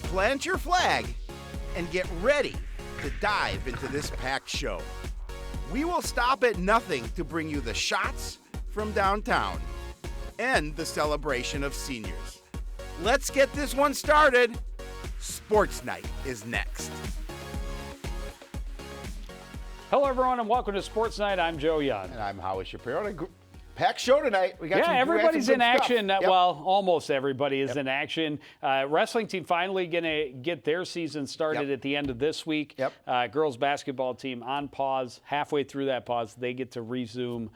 plant your flag and get ready to dive into this packed show. We will stop at nothing to bring you the shots from downtown and the celebration of seniors. Let's get this one started. Sports Night is next. Hello, everyone, and welcome to Sports Night. I'm Joe Young. And I'm Howie Shapiro. Packed show tonight. Everybody's in action. Yep. Well, almost everybody is in action. Wrestling team finally going to get their season started at the end of this week. Girls basketball team on pause. Halfway through that pause, they get to resume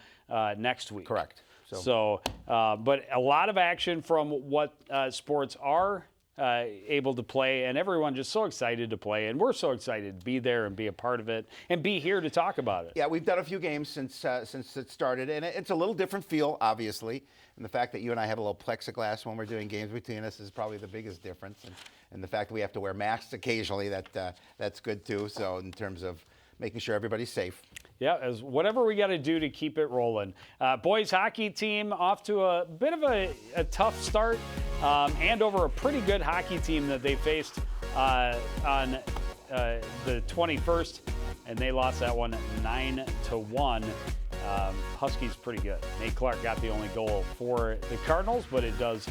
next week. Correct. But a lot of action from what sports are able to play, and everyone just so excited to play, and we're so excited to be there and be a part of it and be here to talk about it. Yeah, we've done a few games since it started, and it's a little different feel, obviously, and the fact that you and I have a little plexiglass when we're doing games between us is probably the biggest difference, and the fact that we have to wear masks occasionally, that's good too, so in terms of making sure everybody's safe. Yeah, as whatever we got to do to keep it rolling. Boys hockey team off to a bit of a tough start, and over a pretty good hockey team that they faced on the 21st, and they lost that one 9-1. Huskies pretty good. Nate Clark got the only goal for the Cardinals, but it does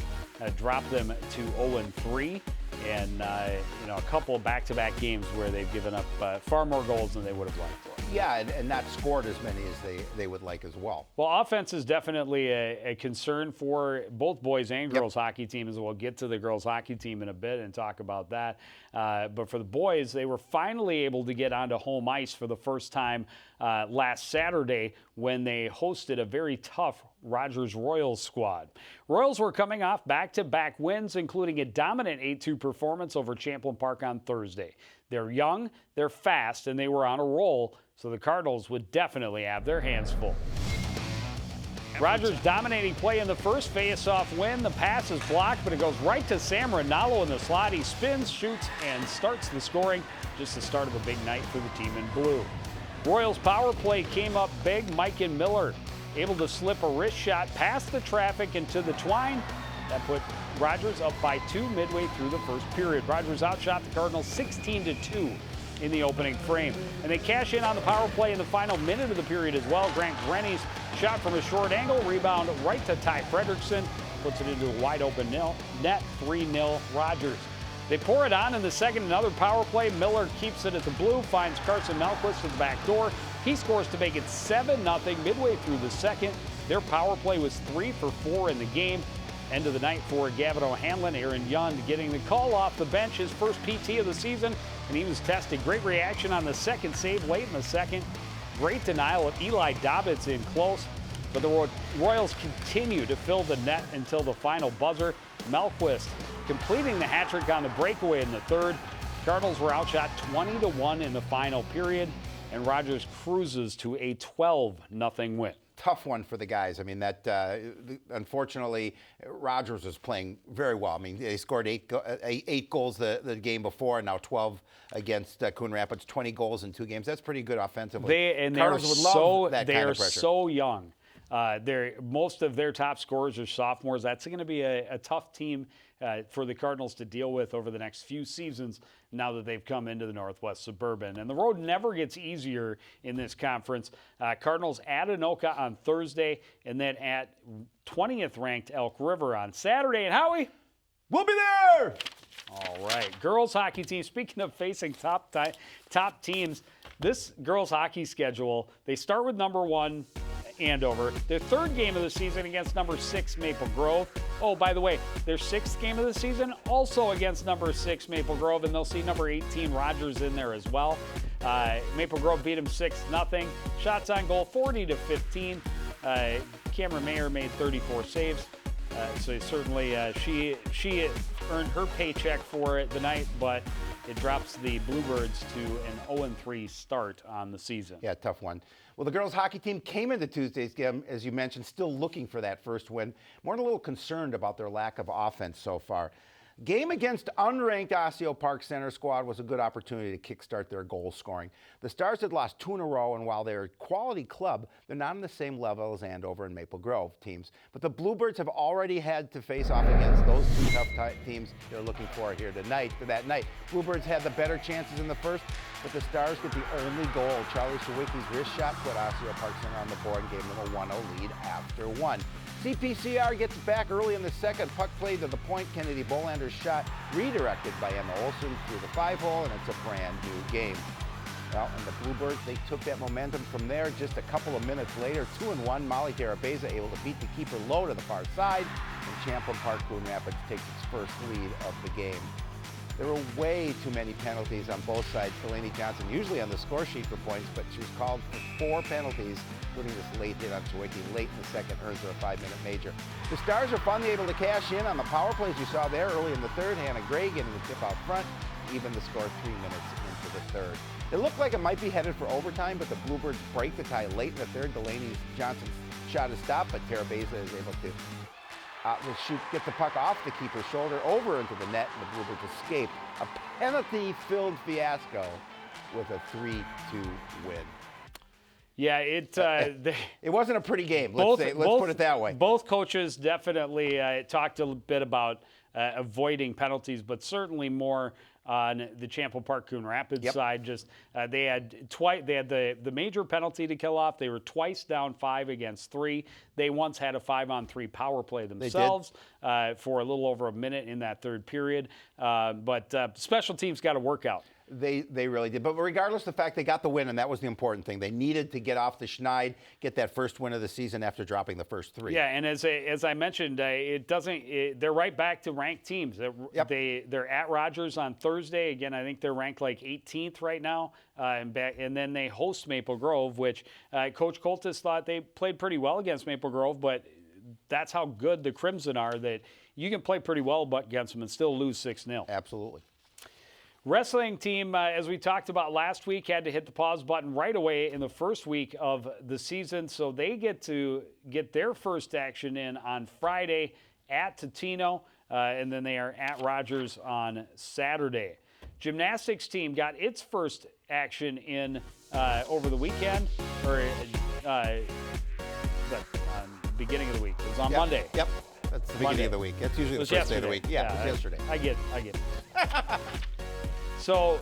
drop them to 0-3. And a couple of back-to-back games where they've given up far more goals than they would have liked for. Yeah, and not scored as many as they would like as well. Well, offense is definitely a concern for both boys and girls hockey teams. We'll get to the girls hockey team in a bit and talk about that. But for the boys, they were finally able to get onto home ice for the first time last Saturday when they hosted a very tough Rogers Royals squad. Royals were coming off back-to-back wins, including a dominant 8-2 performance over Champlain Park on Thursday. They're young, they're fast, and they were on a roll, so the Cardinals would definitely have their hands full. Rogers dominating play in the first face-off win. The pass is blocked, but it goes right to Sam Rinaldo in the slot. He spins, shoots, and starts the scoring. Just the start of a big night for the team in blue. Royals power play came up big. Mike and Miller able to slip a wrist shot past the traffic into the twine. That put Rogers up by 2 midway through the first period. Rogers outshot the Cardinals 16-2 in the opening frame. And they cash in on the power play in the final minute of the period as well. Grant Grenny's shot from a short angle, rebound right to Ty Fredrickson, puts it into a wide open net, 3-0 Rogers. They pour it on in the second, another power play. Miller keeps it at the blue, finds Carson Melquist at the back door. He scores to make it 7-0 midway through the second. Their power play was 3 for 4 in the game. End of the night for Gavin O'Hanlon. Aaron Young getting the call off the bench, his first PT of the season, and he was tested. Great reaction on the second save late in the second. Great denial of Eli Dobbins in close. But the Royals continue to fill the net until the final buzzer. Melquist completing the hat trick on the breakaway in the third. Cardinals were outshot 20-1 in the final period, and Rogers cruises to a 12-0 win. Tough one for the guys. I mean, that unfortunately, Rogers was playing very well. I mean, they scored eight goals the game before, and now 12 against Coon Rapids, 20 goals in 2 games. That's pretty good offensively. They're so young. Most of their top scorers are sophomores. That's going to be a tough team for the Cardinals to deal with over the next few seasons now that they've come into the Northwest Suburban. And the road never gets easier in this conference. Cardinals at Anoka on Thursday, and then at 20th ranked Elk River on Saturday. And Howie, we'll be there! All right. Girls hockey team, speaking of facing top teams, this girls hockey schedule, they start with number 1, Andover. Their third game of the season against number 6 Maple Grove. Oh, by the way, their 6th game of the season also against number 6 Maple Grove, and they'll see number 18 Rogers in there as well. Maple Grove beat them 6-0. Shots on goal 40-15. Cameron Mayer made 34 saves. So certainly she earned her paycheck for it tonight, but it drops the Bluebirds to an 0-3 start on the season. Yeah, tough one. Well, the girls hockey team came into Tuesday's game, as you mentioned, still looking for that first win. More a little concerned about their lack of offense so far. Game against unranked Osseo Park Center squad was a good opportunity to kickstart their goal scoring. The Stars had lost 2 in a row, and while they're a quality club, they're not on the same level as Andover and Maple Grove teams. But the Bluebirds have already had to face off against those 2 tough teams they're looking for here tonight. That night, Bluebirds had the better chances in the first, but the Stars get the only goal. Charlie Shawicki's wrist shot put Osseo Park Center on the board and gave them a 1-0 lead after 1. CPCR gets back early in the second. Puck played to the point. Kennedy Bolander's shot redirected by Emma Olson through the 5-hole, and it's a brand new game. Well, and the Bluebirds, they took that momentum from there. Just a couple of minutes later, 2-1, Molly Terabeza able to beat the keeper low to the far side, and Champlin Park Coon Rapids takes its first lead of the game. There were way too many penalties on both sides. Delaney Johnson usually on the score sheet for points, but she was called for 4 penalties, including this late hit on Chawicki late in the second, earns her a 5-minute major. The Stars are finally able to cash in on the power plays you saw there early in the third. Hannah Gray getting the tip out front, even the score 3 minutes into the third. It looked like it might be headed for overtime, but the Bluebirds break the tie late in the third. Delaney Johnson's shot is stopped, but Terabeza is able to get the puck off the keeper's shoulder over into the net, and the Bluebirds escape a penalty-filled fiasco with a 3-2 win. Yeah, it wasn't a pretty game. Let's put it that way. Both coaches definitely talked a bit about avoiding penalties, but certainly more on the Champlin Park Coon Rapids side. Just they had the major penalty to kill off. They were twice down 5 against 3. They once had a 5-on-3 power play themselves for a little over a minute in that third period. But special teams got to work out. They really did. But regardless of the fact they got the win, and that was the important thing. They needed to get off the schneid, get that first win of the season after dropping the first 3. Yeah, and as I mentioned, they're right back to ranked teams. They're at Rogers on Thursday. Again, I think they're ranked like 18th right now. And then they host Maple Grove, which Coach Coltis thought they played pretty well against Maple Grove, but that's how good the Crimson are, that you can play pretty well against them and still lose 6-0. Absolutely. Wrestling team, as we talked about last week, had to hit the pause button right away in the first week of the season, so they get to get their first action in on Friday at Totino, and then they are at Rogers on Saturday. Gymnastics team got its first action in over the weekend, or beginning of the week. It was on Monday. Yep, that's the beginning of the week. That's usually the first day of the week. Yeah, it was yesterday. I get it. So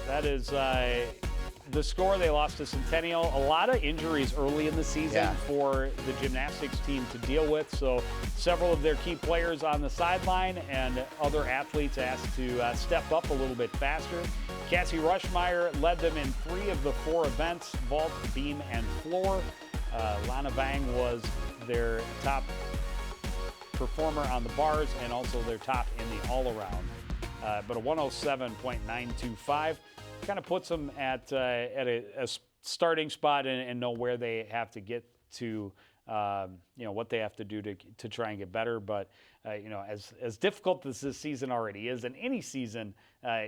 that is the score. They lost to Centennial. A lot of injuries early in the season for the gymnastics team to deal with. So several of their key players on the sideline, and other athletes asked to step up a little bit faster. Cassie Rushmeyer led them in 3 of the 4 events, vault, beam, and floor. Lana Vang was their top performer on the bars and also their top in the all-around. But a 107.925 kind of puts them at a starting spot and know where they have to get to, what they have to do to try and get better. But, as difficult as this season already is, and any season,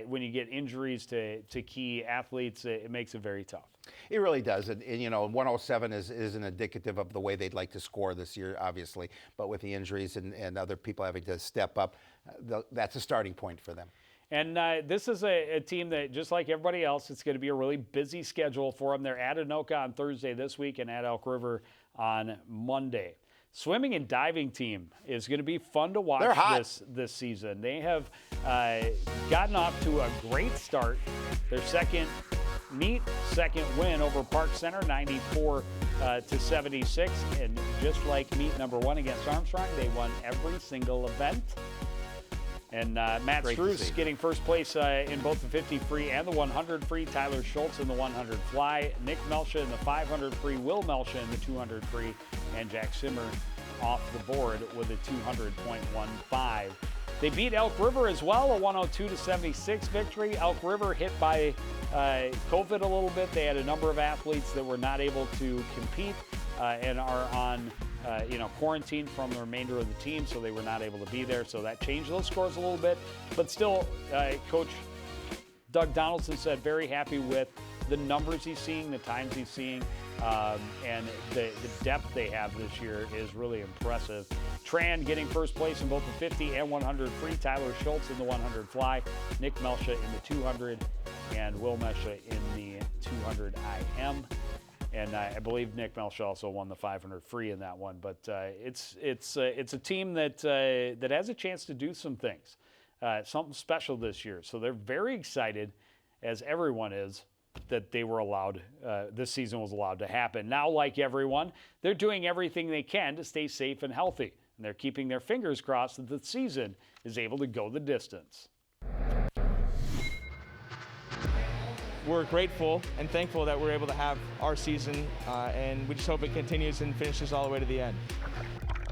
when you get injuries to key athletes, it makes it very tough. It really does. And 107 isn't indicative of the way they'd like to score this year, obviously. But with the injuries and other people having to step up, that's a starting point for them. And this is a team that, just like everybody else, it's going to be a really busy schedule for them. They're at Anoka on Thursday this week and at Elk River on Monday. Swimming and diving team is going to be fun to watch this season. They have gotten off to a great start. Their second win over Park Center, 94-76. And just like meet number 1 against Armstrong, they won every single event. And Matt Struess getting first place in both the 50 free and the 100 free. Tyler Schultz in the 100 fly. Nick Melcha in the 500 free. Will Melcha in the 200 free. And Jack Simmer off the board with a 200.15. They beat Elk River as well, a 102-76 victory. Elk River hit by COVID a little bit. They had a number of athletes that were not able to compete and are on quarantine from the remainder of the team, so they were not able to be there. So that changed those scores a little bit. But still, Coach Doug Donaldson said very happy with the numbers he's seeing, the times he's seeing, and the depth they have this year is really impressive. Tran getting first place in both the 50 and 100 free. Tyler Schultz in the 100 fly. Nick Melsha in the 200, and Will Mesha in the 200 IM. And I believe Nick Melsha also won the 500 free in that one. But it's a team that has a chance to do some things, something special this year. So they're very excited, as everyone is, that they were allowed, this season was allowed to happen. Now, like everyone, they're doing everything they can to stay safe and healthy. And they're keeping their fingers crossed that the season is able to go the distance. We're grateful and thankful that we're able to have our season, and we just hope it continues and finishes all the way to the end.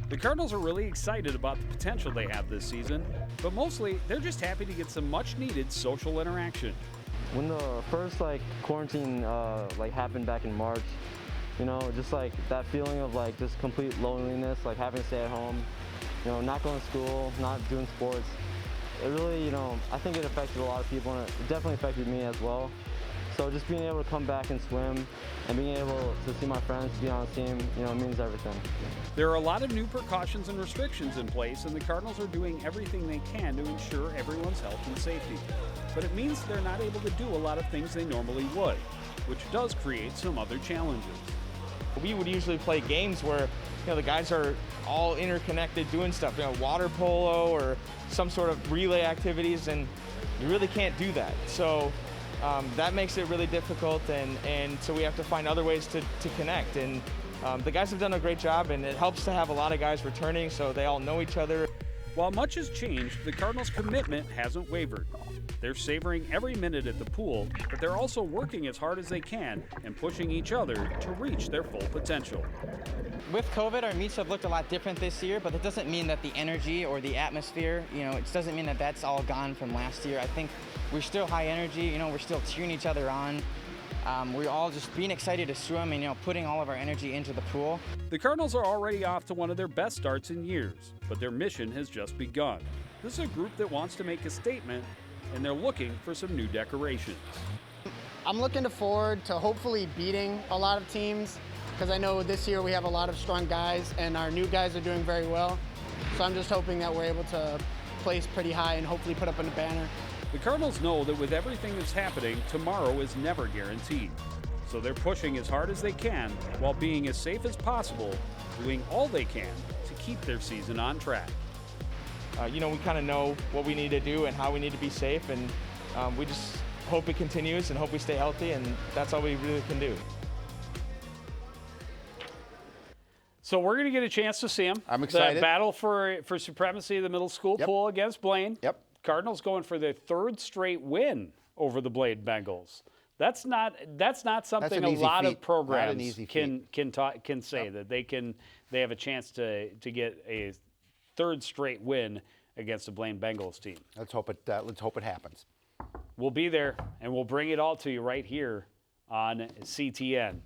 The Cardinals are really excited about the potential they have this season, but mostly they're just happy to get some much-needed social interaction. When the first quarantine happened back in March, just that feeling of just complete loneliness, having to stay at home, not going to school, not doing sports. It really, I think it affected a lot of people, and it definitely affected me as well. So just being able to come back and swim and being able to see my friends, be on the team, means everything. There are a lot of new precautions and restrictions in place, and the Cardinals are doing everything they can to ensure everyone's health and safety. But it means they're not able to do a lot of things they normally would, which does create some other challenges. We would usually play games where the guys are all interconnected doing stuff, water polo or some sort of relay activities, and you really can't do that. So that makes it really difficult, and so we have to find other ways to connect. And the guys have done a great job, and it helps to have a lot of guys returning so they all know each other. While much has changed, the Cardinals' commitment hasn't wavered. They're savoring every minute at the pool, but they're also working as hard as they can and pushing each other to reach their full potential. With COVID, our meets have looked a lot different this year, but that doesn't mean that the energy or the atmosphere, it doesn't mean that that's all gone from last year. I think we're still high energy, we're still cheering each other on. We're all just being excited to swim and, putting all of our energy into the pool. The Cardinals are already off to one of their best starts in years, but their mission has just begun. This is a group that wants to make a statement, and they're looking for some new decorations. I'm looking forward to hopefully beating a lot of teams, because I know this year we have a lot of strong guys, and our new guys are doing very well. So I'm just hoping that we're able to place pretty high and hopefully put up a banner. The Cardinals know that with everything that's happening, tomorrow is never guaranteed. So they're pushing as hard as they can while being as safe as possible, doing all they can to keep their season on track. We kind of know what we need to do and how we need to be safe, and we just hope it continues and hope we stay healthy, and that's all we really can do. So we're going to get a chance to see them. I'm excited. The battle for supremacy of the middle school pool against Blaine. Yep. Cardinals going for their third straight win over the Blaine Bengals. That's not something a lot of programs can say that they have a chance to get a third straight win against the Blaine Bengals team. Let's hope it happens. We'll be there, and we'll bring it all to you right here on CTN.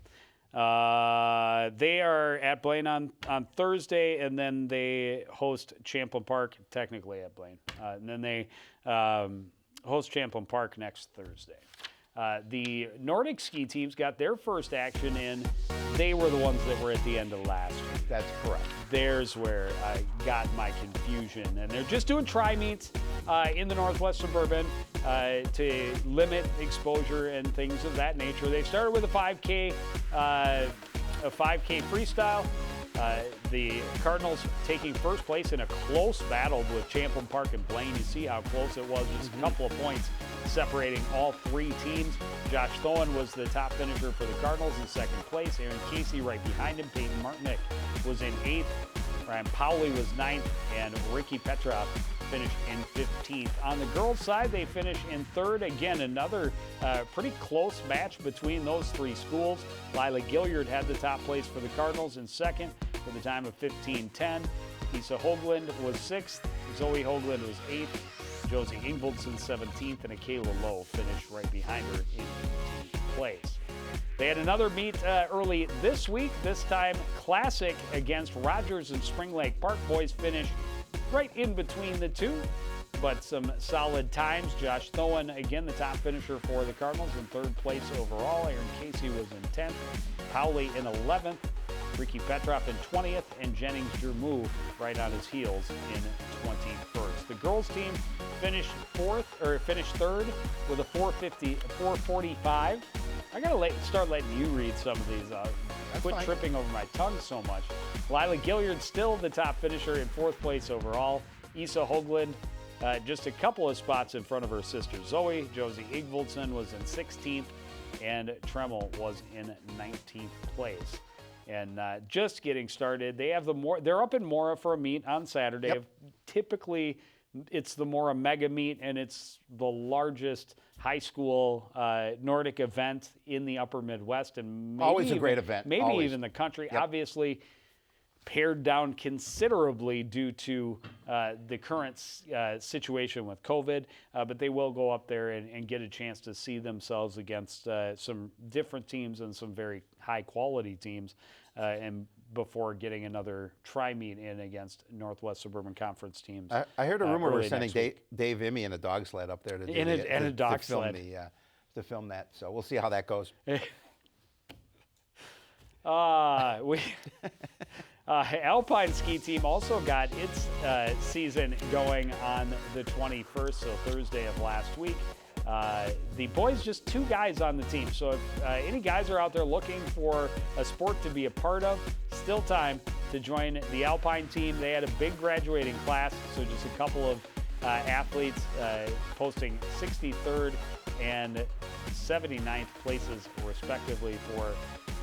They are at Blaine on Thursday, and then they host Champlin Park, technically at Blaine. And then they host Champlin Park next Thursday. The Nordic ski teams got their first action in. They were the ones that were at the end of last week. That's correct. There's where I got my confusion. And they're just doing tri-meets in the Northwest Suburban to limit exposure and things of that nature. They started with a 5K freestyle. The Cardinals taking first place in a close battle with Champlin Park and Blaine. You see how close it was, just a couple of points separating all three teams. Josh Thoen was the top finisher for the Cardinals in second place. Aaron Casey right behind him. Peyton Martinick was in 8th. Ryan Powley was 9th. And Ricky Petrov finished in 15th. On the girls' side, they finished in 3rd. Again, another pretty close match between those three schools. Lila Gilliard had the top place for the Cardinals in 2nd with a time of 15:10. Issa Hoagland was 6th. Zoe Hoagland was 8th. Josie Ingvoldson 17th, and Akayla Lowe finished right behind her in 18th place. They had another meet early this week, this time Classic against Rogers and Spring Lake Park. Boys finished right in between the two. but some solid times. Josh Thoen, again, the top finisher for the Cardinals in 3rd place overall. Aaron Casey was in 10th. Powley in 11th. Ricky Petroff in 20th. And Jennings Jermu right on his heels in 21st. The girls team finished 3rd with a 4:45. I gotta start letting you read some of these. Quit tripping over my tongue so much. Lila Gilliard still the top finisher in 4th place overall. Isa Hoagland just a couple of spots in front of her sister Zoe. Josie Igvoldson was in 16th, and Tremmel was in 19th place. And just getting started. They're up in Mora for a meet on Saturday. Yep. Typically, it's the Mora Mega Meet, and it's the largest high school Nordic event in the upper Midwest, and maybe Always a great event. Maybe Always. even the country. Yep. Obviously, pared down considerably due to the current situation with COVID, but they will go up there and get a chance to see themselves against some different teams and some very high-quality teams, and before getting another tri-meet in against Northwest Suburban Conference teams. I heard a rumor we're early sending next week. Dave Immy in a dog sled up there to do a dog sled. To film that. So we'll see how that goes. Alpine ski team also got its season going on the 21st, so Thursday of last week. The boys, just 2 guys on the team. So if any guys are out there looking for a sport to be a part of, still time to join the Alpine team. They had a big graduating class, so just a couple of athletes posting 63rd and 79th places respectively for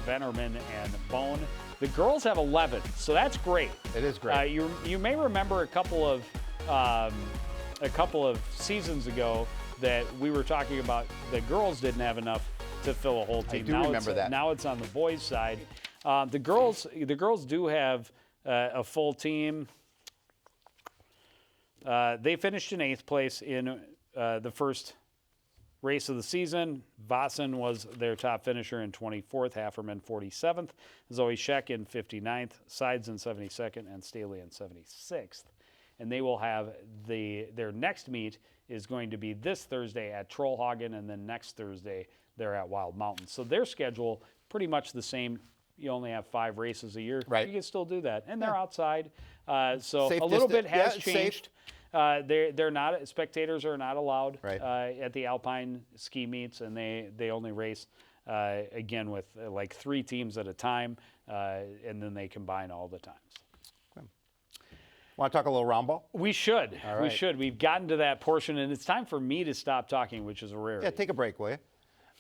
Venerman and Bone. The girls have 11, so that's great. It is great. You may remember a couple of seasons ago that we were talking about the girls didn't have enough to fill a whole team. I do remember that. Now it's on the boys' side. The girls do have a full team. They finished in 8th place in the first race of the season. Vossen was their top finisher in 24th, Hafferman 47th, Zoe Scheck in 59th, Sides in 72nd, and Staley in 76th. And they will have their next meet is going to be this Thursday at Trollhagen, and then next Thursday they're at Wild Mountain. So their schedule pretty much the same. You only have 5 races a year. Right. You can still do that, and they're outside. So Safe a little distance. bit has Yeah, changed. They're not, spectators are not allowed Right. at the Alpine ski meets, and they only race again with like 3 teams at a time, and then they combine all the times. Want to talk a little round ball? We should. All right. We should. We've gotten to that portion, and it's time for me to stop talking, which is a rarity. Yeah, take a break, will you?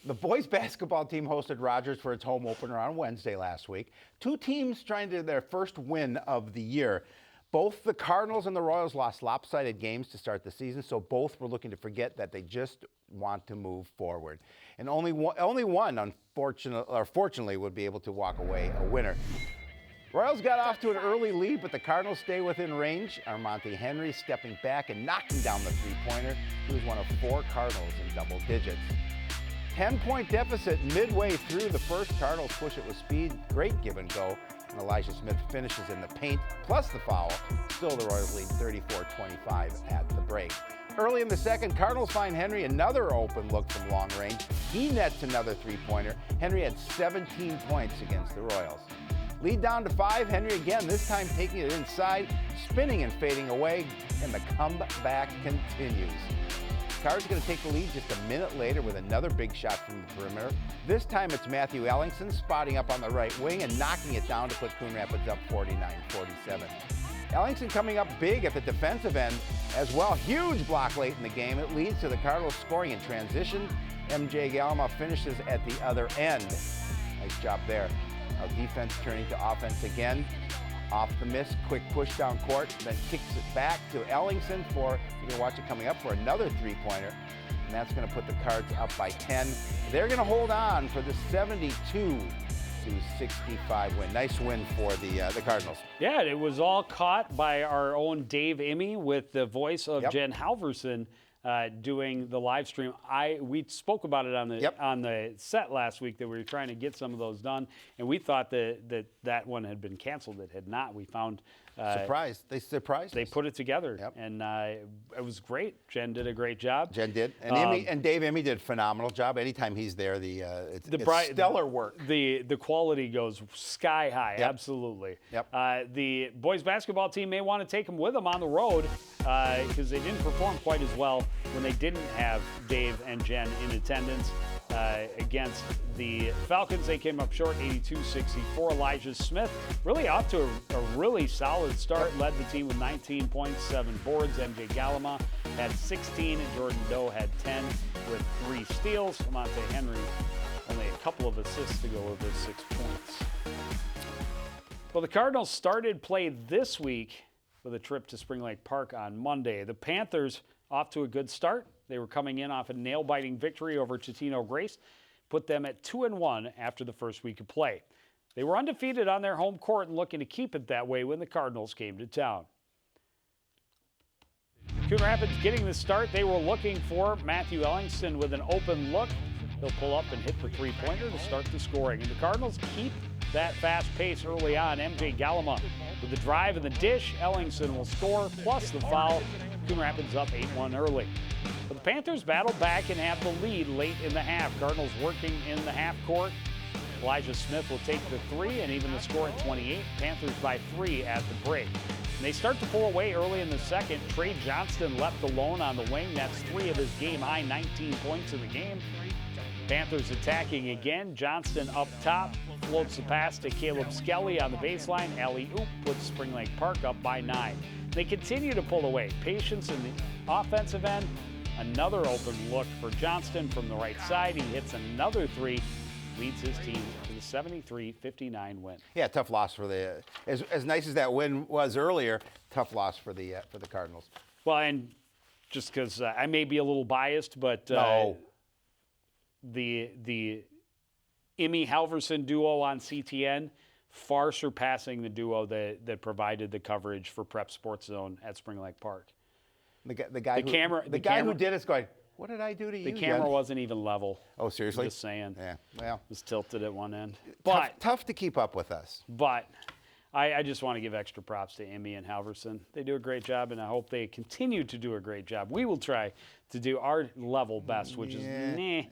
The boys basketball team hosted Rogers for its home opener on Wednesday last week. 2 teams trying to their first win of the year. Both the Cardinals and the Royals lost lopsided games to start the season, so both were looking to forget that they just want to move forward. And only one, fortunately, would be able to walk away a winner. Royals got off to an early lead, but the Cardinals stay within range. Armonte Henry stepping back and knocking down the three-pointer. He was one of 4 Cardinals in double digits. 10-point deficit midway through the first. Cardinals push it with speed. Great give and go. And Elijah Smith finishes in the paint, plus the foul. Still the Royals lead 34-25 at the break. Early in the second, Cardinals find Henry another open look from long range. He nets another three-pointer. Henry had 17 points against the Royals. Lead down to 5. Henry again, this time taking it inside, spinning and fading away, and the comeback continues. Cards are going to take the lead just a minute later with another big shot from the perimeter. This time it's Matthew Ellingson spotting up on the right wing and knocking it down to put Coon Rapids up 49-47. Ellingson coming up big at the defensive end as well. Huge block late in the game. It leads to the Cardinals scoring in transition. MJ Galma finishes at the other end. Nice job there. Now defense turning to offense again. Off the miss, quick push down court, then kicks it back to Ellingson for, you can watch it coming up for another three-pointer. And that's going to put the Cards up by 10. They're going to hold on for the 72-65 win. Nice win for the Cardinals. Yeah, it was all caught by our own Dave Immy with the voice of Jen Halverson doing the live stream. We spoke about it on the set last week that we were trying to get some of those done, and we thought that one had been canceled. It had not. We found Surprised. They surprised They us. put it together, Yep. and it was great. Jen did a great job. Jen did, and Dave Emmy did a phenomenal job. Anytime he's there, it's stellar work. The quality goes sky high, absolutely. Yep. The boys basketball team may want to take them with them on the road because they didn't perform quite as well when they didn't have Dave and Jen in attendance. Against the Falcons, they came up short 82-64. Elijah Smith really off to a really solid start, led the team with 19 points, 7 boards. MJ Gallimore had 16, and Jordan Doe had 10 with 3 steals. Monte Henry only a couple of assists to go with his 6 points. Well, the Cardinals started play this week with a trip to Spring Lake Park on Monday. The Panthers off to a good start. They were coming in off a nail-biting victory over Totino Grace, put them at 2-1 after the first week of play. They were undefeated on their home court and looking to keep it that way when the Cardinals came to town. Coon Rapids getting the start. They were looking for Matthew Ellingston with an open look. He'll pull up and hit the three-pointer to start the scoring. And the Cardinals keep that fast pace early on. MJ Gallimore with the drive and the dish. Ellingston will score, plus the foul. Coon Rapids up 8-1 early. But the Panthers battled back and have the lead late in the half. Cardinals working in the half court. Elijah Smith will take the 3 and even the score at 28. Panthers by 3 at the break. And they start to pull away early in the second. Trey Johnston left alone on the wing. That's 3 of his game-high 19 points in the game. Panthers attacking again. Johnston up top, floats the pass to Caleb Skelly on the baseline. Alley-oop puts Spring Lake Park up by 9. They continue to pull away. Patience in the offensive end. Another open look for Johnston from the right side. He hits another 3, leads his team to the 73-59 win. Yeah, tough loss for the. As nice as that win was earlier, tough loss for the Cardinals. Well, and just because I may be a little biased, but No. the Emmy Halverson duo on CTN far surpassing the duo that provided the coverage for Prep Sports Zone at Spring Lake Park. The guy who did it's going, what did I do to you? The camera wasn't even level. Oh, seriously? Just saying. Yeah, well. It was tilted at one end. Tough to keep up with us. But I just want to give extra props to Emmy and Halverson. They do a great job, and I hope they continue to do a great job. We will try to do our level best, which is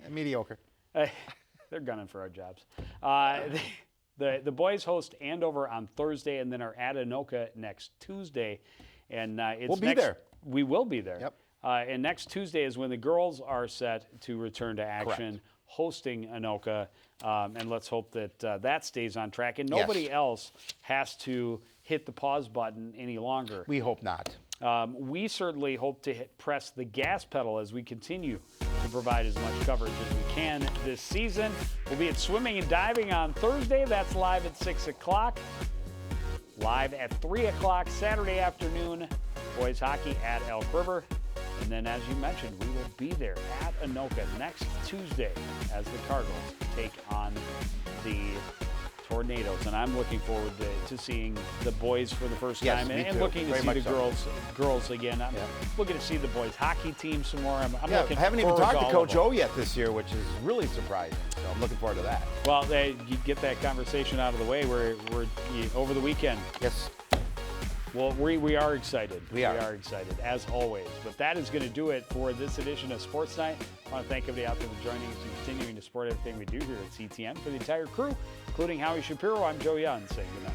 mediocre. They're gunning for our jobs. The boys host Andover on Thursday and then are at Anoka next Tuesday. And we'll be there. We will be there. Yep. And next Tuesday is when the girls are set to return to action, Correct. hosting Anoka. And let's hope that that stays on track. And nobody else has to hit the pause button any longer. We hope not. We certainly hope to press the gas pedal as we continue to provide as much coverage as we can this season. We'll be at swimming and diving on Thursday. That's live at 6 o'clock. Live at 3 o'clock Saturday afternoon. Boys hockey at Elk River. And then, as you mentioned, we will be there at Anoka next Tuesday as the Cardinals take on the Tornadoes. And I'm looking forward to seeing the boys for the first time and looking to see the girls again. I'm looking to see the boys hockey team some more. I haven't even talked to Coach O yet this year, which is really surprising. So I'm looking forward to that. Well, you get that conversation out of the way. We're over the weekend. Yes. Well, we are excited. We are excited, as always. But that is going to do it for this edition of Sports Night. I want to thank everybody out there for joining us and continuing to support everything we do here at CTN. For the entire crew, including Howie Shapiro, I'm Joe Young saying good night.